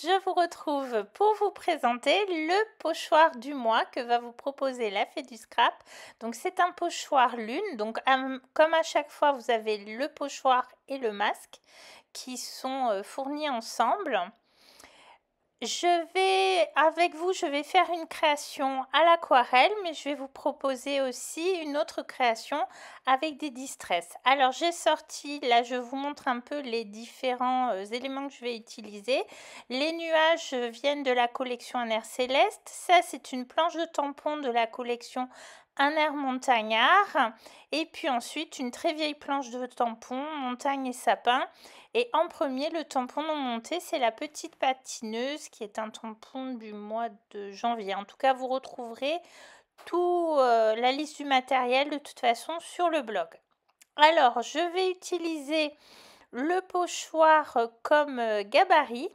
je vous retrouve pour vous présenter le pochoir du mois que va vous proposer la Fée du Scrap. Donc c'est un pochoir lune, donc comme à chaque fois vous avez le pochoir et le masque qui sont fournis ensemble. Je vais faire une création à l'aquarelle, mais je vais vous proposer aussi une autre création avec des distress. Alors j'ai sorti, là je vous montre un peu les différents éléments que je vais utiliser. Les nuages viennent de la collection Un air céleste. Ça c'est une planche de tampon de la collection Un air montagnard. Et puis ensuite une très vieille planche de tampon, montagne et sapin. Et en premier, le tampon non monté, c'est la petite patineuse qui est un tampon du mois de janvier. En tout cas, vous retrouverez toute la liste du matériel de toute façon sur le blog. Alors, je vais utiliser le pochoir comme gabarit.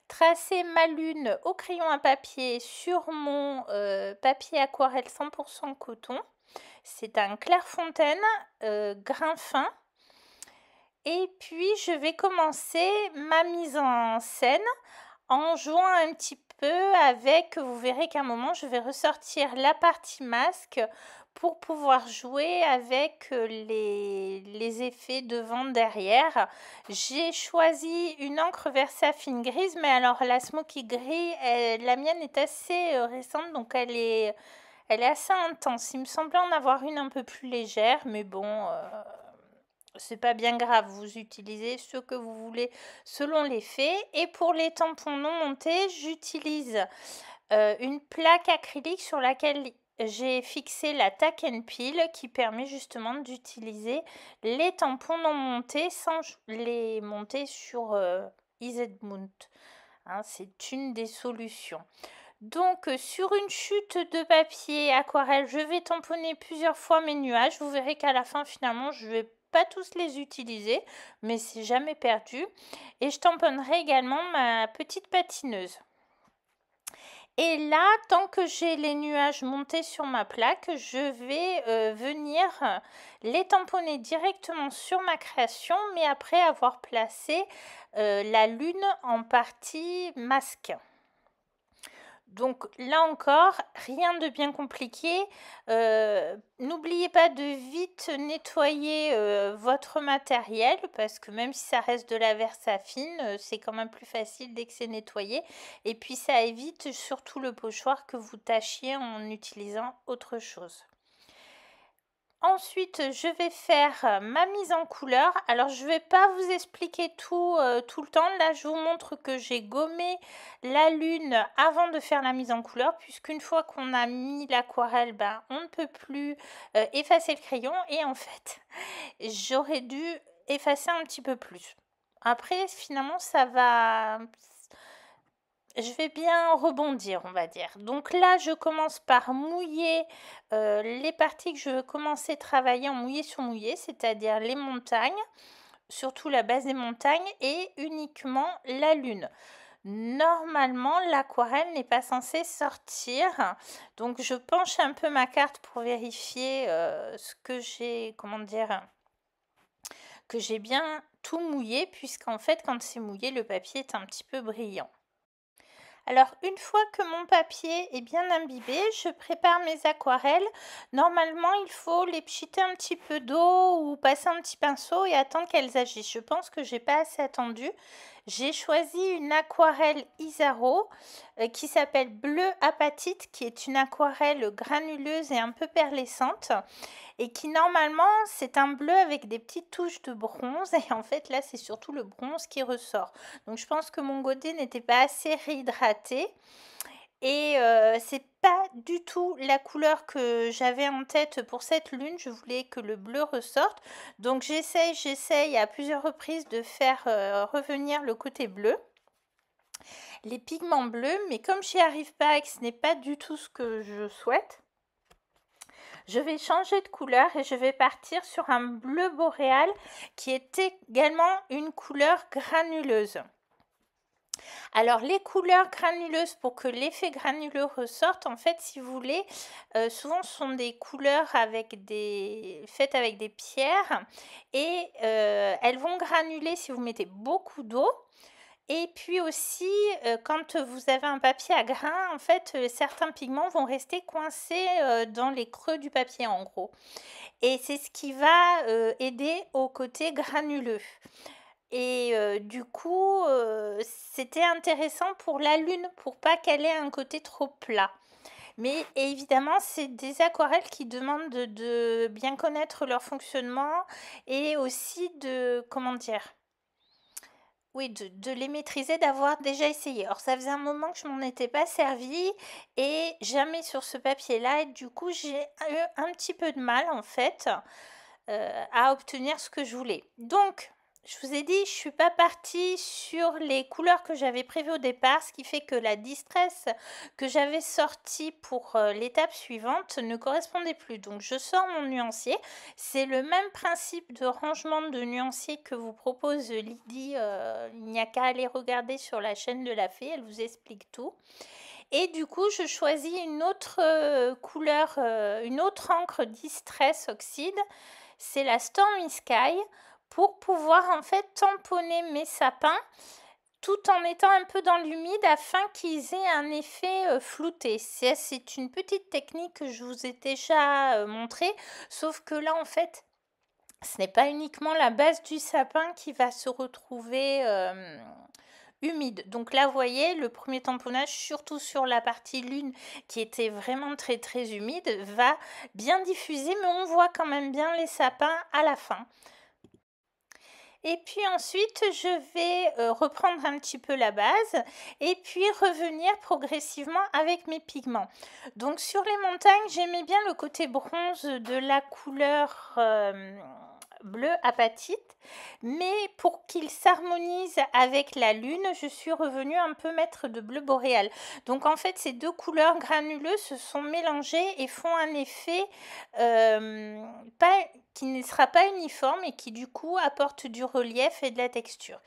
Tracer ma lune au crayon à papier sur mon papier aquarelle 100% coton. C'est un Clairefontaine grain fin. Et puis, je vais commencer ma mise en scène en jouant un petit peu avec, vous verrez qu'à un moment, je vais ressortir la partie masque pour pouvoir jouer avec les effets devant, derrière. J'ai choisi une encre Versafine grise, mais alors la Smoky Gris, la mienne est assez récente, donc elle est assez intense. Il me semblait en avoir une un peu plus légère, mais bon... c'est pas bien grave, vous utilisez ce que vous voulez selon l'effet. Et pour les tampons non montés, j'utilise une plaque acrylique sur laquelle j'ai fixé la tack and peel qui permet justement d'utiliser les tampons non montés sans les monter sur EZ Mount. Hein, c'est une des solutions. Donc sur une chute de papier aquarelle, je vais tamponner plusieurs fois mes nuages. Vous verrez qu'à la fin, finalement, je vais pas tous les utiliser, mais c'est jamais perdu. Et je tamponnerai également ma petite patineuse. Et là, tant que j'ai les nuages montés sur ma plaque, je vais venir les tamponner directement sur ma création, mais après avoir placé la lune en partie masque. Donc là encore, rien de bien compliqué. N'oubliez pas de vite nettoyer votre matériel parce que même si ça reste de la Versafine, c'est quand même plus facile dès que c'est nettoyé. Et puis ça évite surtout le pochoir que vous tachiez en utilisant autre chose. Ensuite, je vais faire ma mise en couleur. Alors, je ne vais pas vous expliquer tout le temps. Là, je vous montre que j'ai gommé la lune avant de faire la mise en couleur, puisqu'une fois qu'on a mis l'aquarelle, on ne peut plus effacer le crayon. Et en fait, j'aurais dû effacer un petit peu plus. Après, finalement, ça va... Je vais bien rebondir, on va dire. Donc là, je commence par mouiller les parties que je veux commencer à travailler en mouillé sur mouillé, c'est-à-dire les montagnes, surtout la base des montagnes et uniquement la lune. Normalement, l'aquarelle n'est pas censée sortir, donc je penche un peu ma carte pour vérifier ce que j'ai, que j'ai bien tout mouillé, puisqu'en fait, quand c'est mouillé, le papier est un petit peu brillant. Alors, une fois que mon papier est bien imbibé, je prépare mes aquarelles. Normalement, il faut les pchiter un petit peu d'eau ou passer un petit pinceau et attendre qu'elles agissent. Je pense que j'ai pas assez attendu. J'ai choisi une aquarelle Isaro qui s'appelle Bleu Apatite, qui est une aquarelle granuleuse et un peu perlescente. Et qui normalement, c'est un bleu avec des petites touches de bronze. Et en fait, là, c'est surtout le bronze qui ressort. Donc, je pense que mon godet n'était pas assez réhydraté. Et c'est pas du tout la couleur que j'avais en tête pour cette lune. Je voulais que le bleu ressorte. Donc, j'essaye à plusieurs reprises de faire revenir le côté bleu. Les pigments bleus. Mais comme j'y arrive pas et que ce n'est pas du tout ce que je souhaite, je vais changer de couleur et je vais partir sur un bleu boréal qui est également une couleur granuleuse. Alors les couleurs granuleuses, pour que l'effet granuleux ressorte, en fait, si vous voulez, souvent ce sont des couleurs faites avec des pierres et elles vont granuler si vous mettez beaucoup d'eau. Et puis aussi, quand vous avez un papier à grains, en fait, certains pigments vont rester coincés dans les creux du papier, en gros. Et c'est ce qui va aider au côté granuleux. Et du coup, c'était intéressant pour la lune, pour pas qu'elle ait un côté trop plat. Mais évidemment, c'est des aquarelles qui demandent de bien connaître leur fonctionnement et aussi de, comment dire, oui, de les maîtriser, d'avoir déjà essayé. Alors, ça faisait un moment que je m'en étais pas servie et jamais sur ce papier-là. Et du coup, j'ai eu un petit peu de mal, en fait, à obtenir ce que je voulais. Donc, je vous ai dit, je suis pas partie sur les couleurs que j'avais prévues au départ, ce qui fait que la distress que j'avais sortie pour l'étape suivante ne correspondait plus. Donc, je sors mon nuancier. C'est le même principe de rangement de nuancier que vous propose Lydie. Il n'y a qu'à aller regarder sur la chaîne de la Fée, elle vous explique tout. Et du coup, je choisis une autre couleur, une autre encre Distress Oxide. C'est la Stormy Sky pour pouvoir en fait tamponner mes sapins tout en étant un peu dans l'humide afin qu'ils aient un effet flouté. C'est une petite technique que je vous ai déjà montrée, sauf que là en fait, ce n'est pas uniquement la base du sapin qui va se retrouver humide. Donc là, vous voyez, le premier tamponnage, surtout sur la partie lune, qui était vraiment très très humide, va bien diffuser, mais on voit quand même bien les sapins à la fin. Et puis ensuite, je vais reprendre un petit peu la base et puis revenir progressivement avec mes pigments. Donc sur les montagnes, j'aimais bien le côté bronze de la couleur bleu apatite, mais pour qu'il s'harmonise avec la lune, je suis revenue un peu mettre de bleu boréal. Donc en fait, ces deux couleurs granuleuses se sont mélangées et font un effet qui ne sera pas uniforme et qui du coup apporte du relief et de la texture.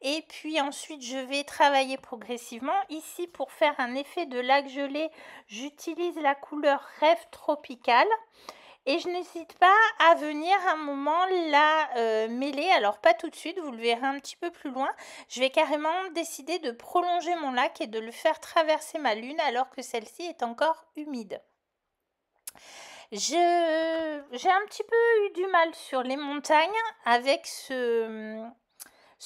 Et puis ensuite, je vais travailler progressivement. Ici, pour faire un effet de lac gelé, j'utilise la couleur Rêve Tropical. Et je n'hésite pas à venir un moment la mêler, alors pas tout de suite, vous le verrez un petit peu plus loin. Je vais carrément décider de prolonger mon lac et de le faire traverser ma lune alors que celle-ci est encore humide. J'ai un petit peu eu du mal sur les montagnes avec ce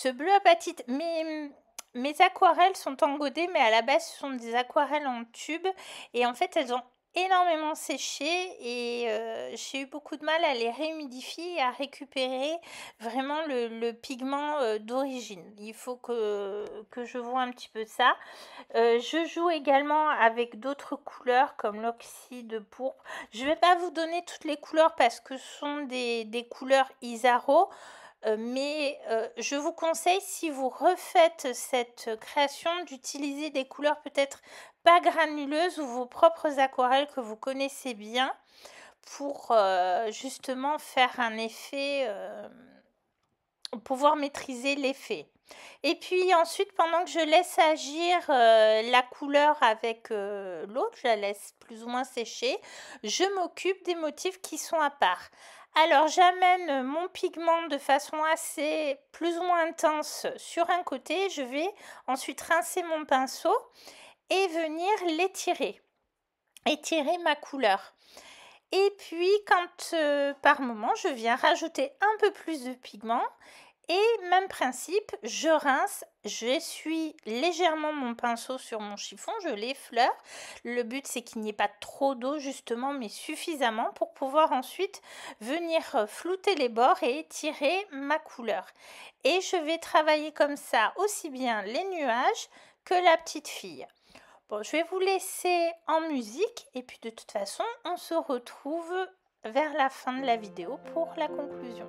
bleu apatite. Mes aquarelles sont engodées, mais à la base, ce sont des aquarelles en tube. Et en fait, elles ont énormément séché et j'ai eu beaucoup de mal à les réhumidifier et à récupérer vraiment le pigment d'origine. Il faut que je vois un petit peu ça. Je joue également avec d'autres couleurs comme l'oxyde pourpre. Je ne vais pas vous donner toutes les couleurs parce que ce sont des couleurs Isaro. Mais je vous conseille, si vous refaites cette création, d'utiliser des couleurs peut-être pas granuleuses ou vos propres aquarelles que vous connaissez bien pour justement faire un effet, pouvoir maîtriser l'effet. Et puis ensuite, pendant que je laisse agir la couleur avec l'eau, je la laisse plus ou moins sécher, je m'occupe des motifs qui sont à part. Alors j'amène mon pigment de façon assez plus ou moins intense sur un côté, je vais ensuite rincer mon pinceau et venir l'étirer, étirer ma couleur. Et puis quand par moment je viens rajouter un peu plus de pigment et même principe, je rince, j'essuie légèrement mon pinceau sur mon chiffon, je l'effleure. Le but c'est qu'il n'y ait pas trop d'eau justement, mais suffisamment pour pouvoir ensuite venir flouter les bords et étirer ma couleur. Et je vais travailler comme ça aussi bien les nuages que la petite fille. Bon, je vais vous laisser en musique et puis de toute façon, on se retrouve vers la fin de la vidéo pour la conclusion.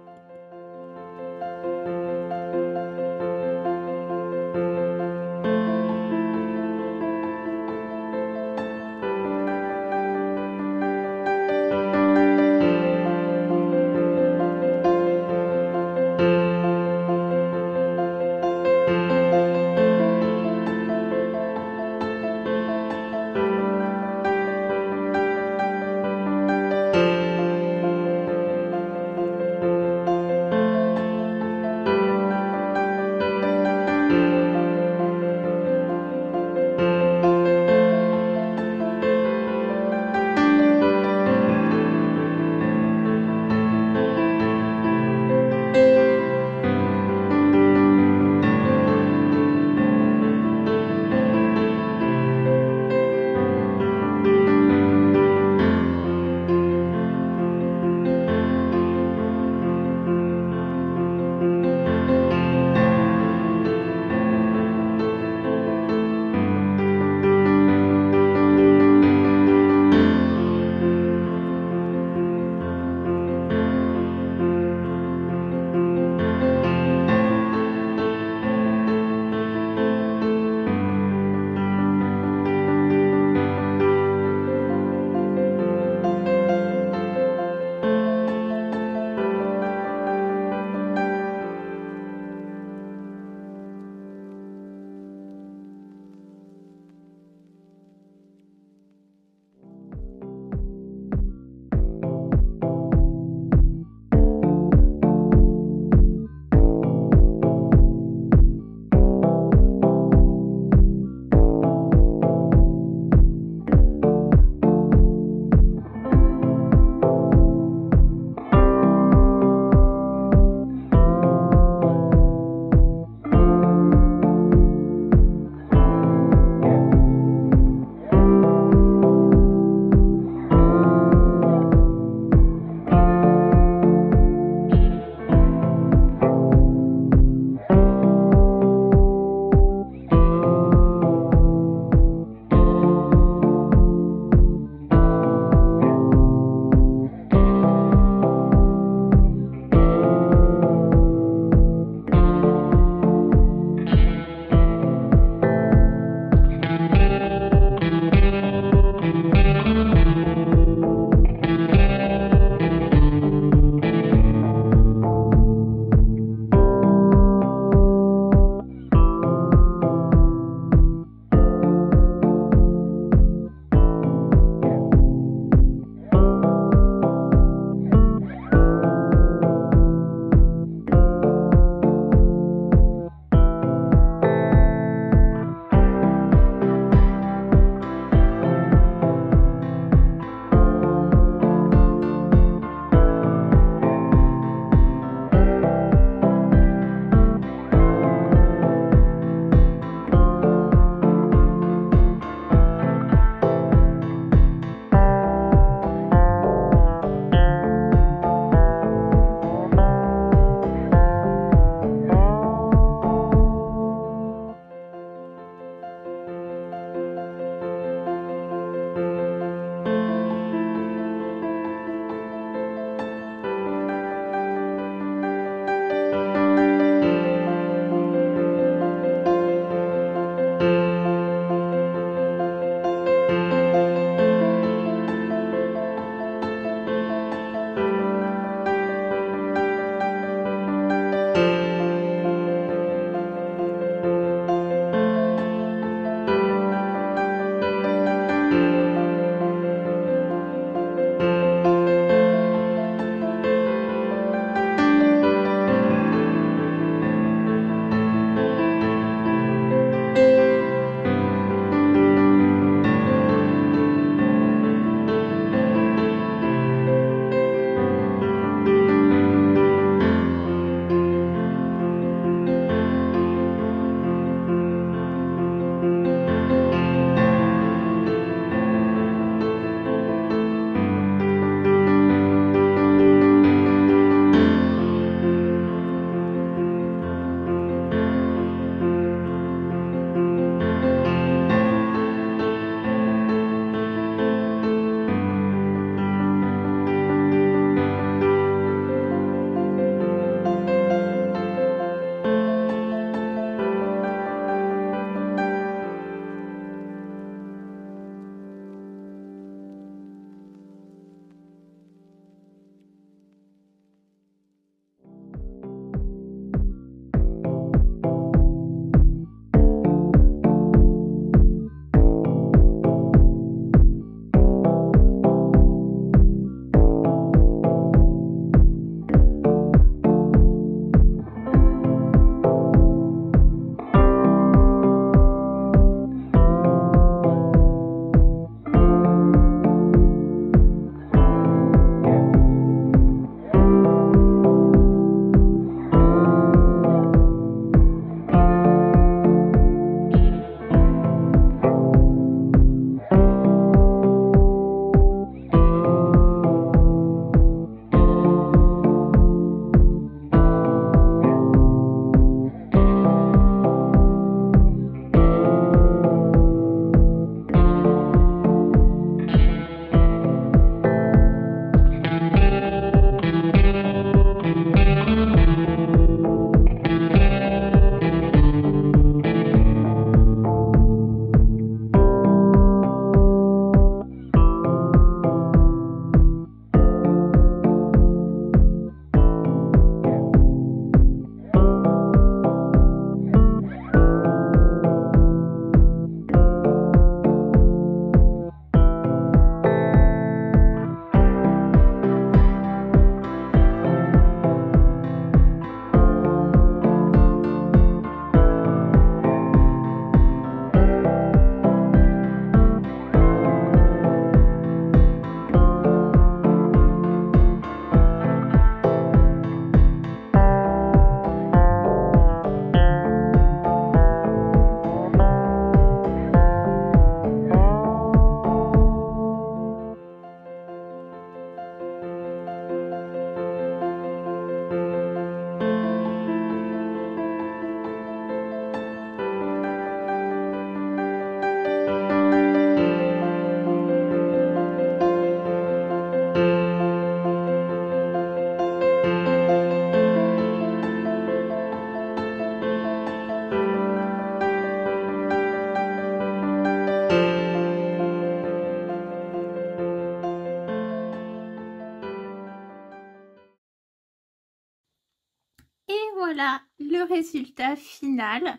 Et voilà le résultat final.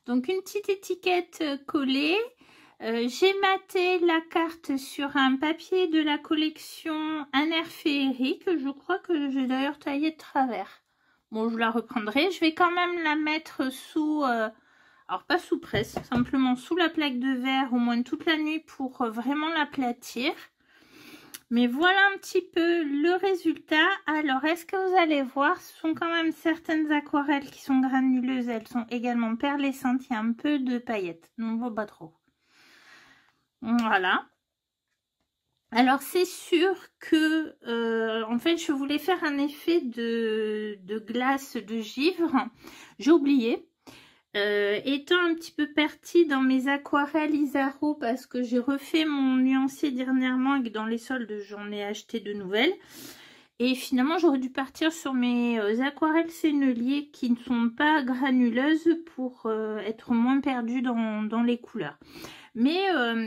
Donc une petite étiquette collée. J'ai maté la carte sur un papier de la collection Un air féerique. Je crois que j'ai d'ailleurs taillé de travers. Bon, je la reprendrai. Je vais quand même la mettre sous... alors pas sous presse, simplement sous la plaque de verre au moins toute la nuit pour vraiment l'aplatir. Mais voilà un petit peu le résultat. Alors, est-ce que vous allez voir, ce sont quand même certaines aquarelles qui sont granuleuses. Elles sont également perlescentes. Il y a un peu de paillettes. On ne voit pas trop. Voilà. Alors, c'est sûr que, en fait, je voulais faire un effet de glace de givre. J'ai oublié. Étant un petit peu partie dans mes aquarelles Isaro parce que j'ai refait mon nuancier dernièrement et que dans les soldes j'en ai acheté de nouvelles, et finalement j'aurais dû partir sur mes aquarelles Sennelier qui ne sont pas granuleuses pour être moins perdue dans les couleurs, mais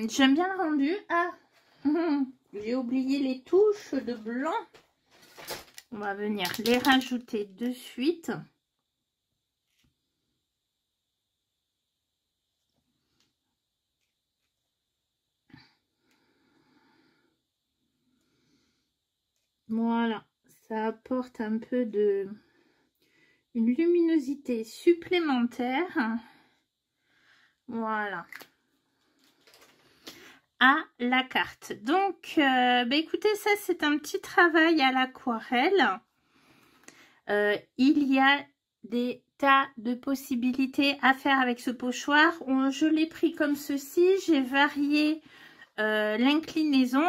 j'aime bien le rendu. Ah j'ai oublié les touches de blanc, on va venir les rajouter de suite. Voilà, ça apporte un peu de une luminosité supplémentaire. Voilà. À la carte. Donc, écoutez, ça c'est un petit travail à l'aquarelle. Il y a des tas de possibilités à faire avec ce pochoir. Je l'ai pris comme ceci. J'ai varié l'inclinaison.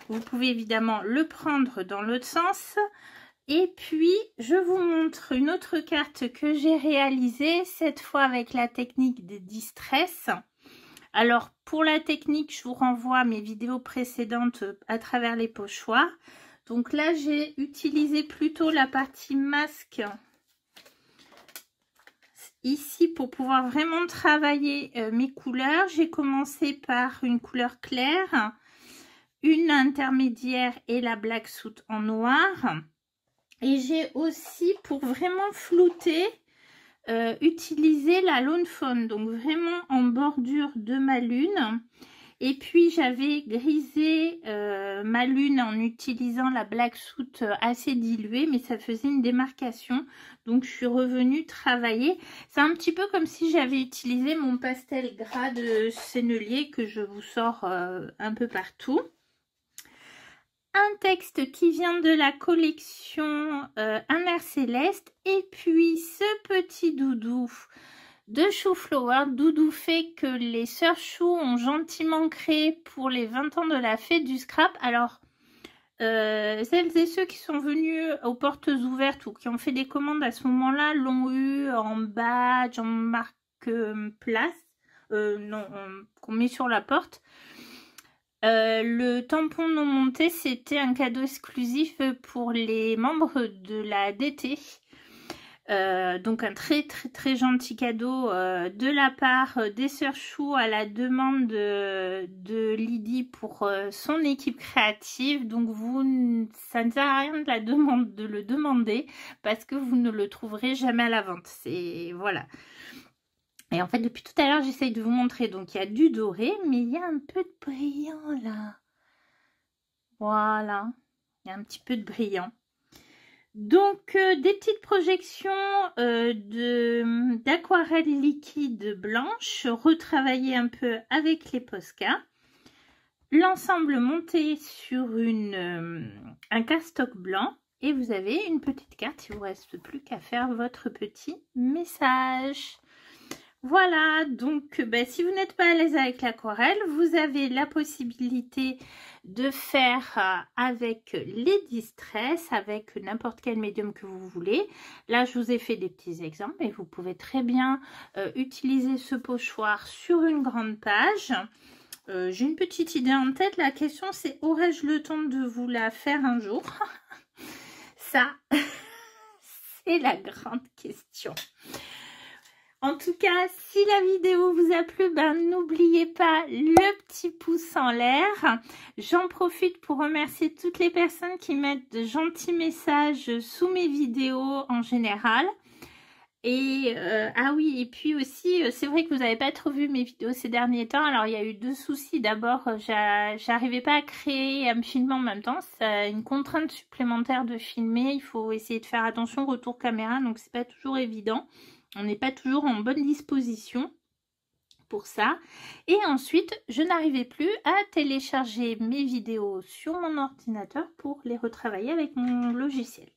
Vous pouvez évidemment le prendre dans l'autre sens. Et puis, je vous montre une autre carte que j'ai réalisée, cette fois avec la technique des distress. Alors, pour la technique, je vous renvoie à mes vidéos précédentes à travers les pochoirs. Donc là, j'ai utilisé plutôt la partie masque ici pour pouvoir vraiment travailler mes couleurs. J'ai commencé par une couleur claire, une intermédiaire et la Black Soot en noir. Et j'ai aussi, pour vraiment flouter, utilisé la Lone Fawn, donc vraiment en bordure de ma lune. Et puis j'avais grisé ma lune en utilisant la Black Soot assez diluée, mais ça faisait une démarcation. Donc je suis revenue travailler. C'est un petit peu comme si j'avais utilisé mon pastel gras de Sennelier que je vous sors un peu partout. Un texte qui vient de la collection Un air céleste, et puis ce petit doudou de Chou-Flower, doudou fait que les sœurs Chou ont gentiment créé pour les 20 ans de la fête du scrap. Alors, celles et ceux qui sont venus aux portes ouvertes ou qui ont fait des commandes à ce moment-là l'ont eu en badge, en marque place, non, qu'on met sur la porte. Le tampon non monté, c'était un cadeau exclusif pour les membres de la DT. Donc un très gentil cadeau de la part des sœurs Chou à la demande de Lydie pour son équipe créative. Donc ça ne sert à rien de le demander parce que vous ne le trouverez jamais à la vente. C'est voilà. Et en fait, depuis tout à l'heure, j'essaye de vous montrer. Donc, il y a du doré, mais il y a un peu de brillant, là. Voilà. Il y a un petit peu de brillant. Donc, des petites projections d'aquarelle liquide blanche, retravaillées un peu avec les Posca. L'ensemble monté sur un cardstock blanc. Et vous avez une petite carte. Il ne vous reste plus qu'à faire votre petit message. Voilà, donc si vous n'êtes pas à l'aise avec l'aquarelle, vous avez la possibilité de faire avec les distress, avec n'importe quel médium que vous voulez. Là, je vous ai fait des petits exemples, mais vous pouvez très bien utiliser ce pochoir sur une grande page. J'ai une petite idée en tête. La question, c'est aurais-je le temps de vous la faire un jour? Ça, c'est la grande question. En tout cas, si la vidéo vous a plu, n'oubliez pas le petit pouce en l'air. J'en profite pour remercier toutes les personnes qui mettent de gentils messages sous mes vidéos en général. Et ah oui, et puis aussi, c'est vrai que vous n'avez pas trop vu mes vidéos ces derniers temps. Alors, il y a eu deux soucis. D'abord, j'arrivais pas à créer et à me filmer en même temps. C'est une contrainte supplémentaire de filmer. Il faut essayer de faire attention au retour caméra, donc c'est pas toujours évident. On n'est pas toujours en bonne disposition pour ça. Et ensuite, je n'arrivais plus à télécharger mes vidéos sur mon ordinateur pour les retravailler avec mon logiciel.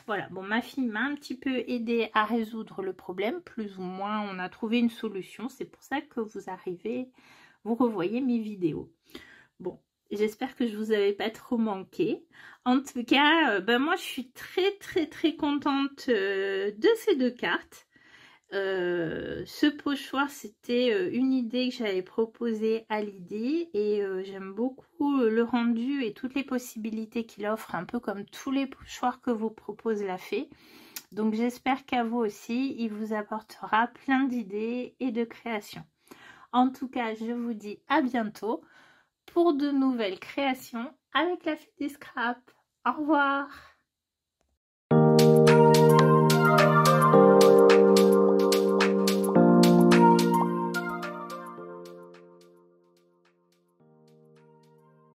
Voilà, bon, ma fille m'a un petit peu aidé à résoudre le problème, plus ou moins on a trouvé une solution. C'est pour ça que vous revoyez mes vidéos. Bon, j'espère que je vous avais pas trop manqué. En tout cas, moi je suis très contente de ces deux cartes. Ce pochoir, c'était une idée que j'avais proposée à Lydie et j'aime beaucoup le rendu et toutes les possibilités qu'il offre, un peu comme tous les pochoirs que vous propose la fée. Donc j'espère qu'à vous aussi, il vous apportera plein d'idées et de créations. En tout cas, je vous dis à bientôt pour de nouvelles créations avec la fée des scraps. Au revoir!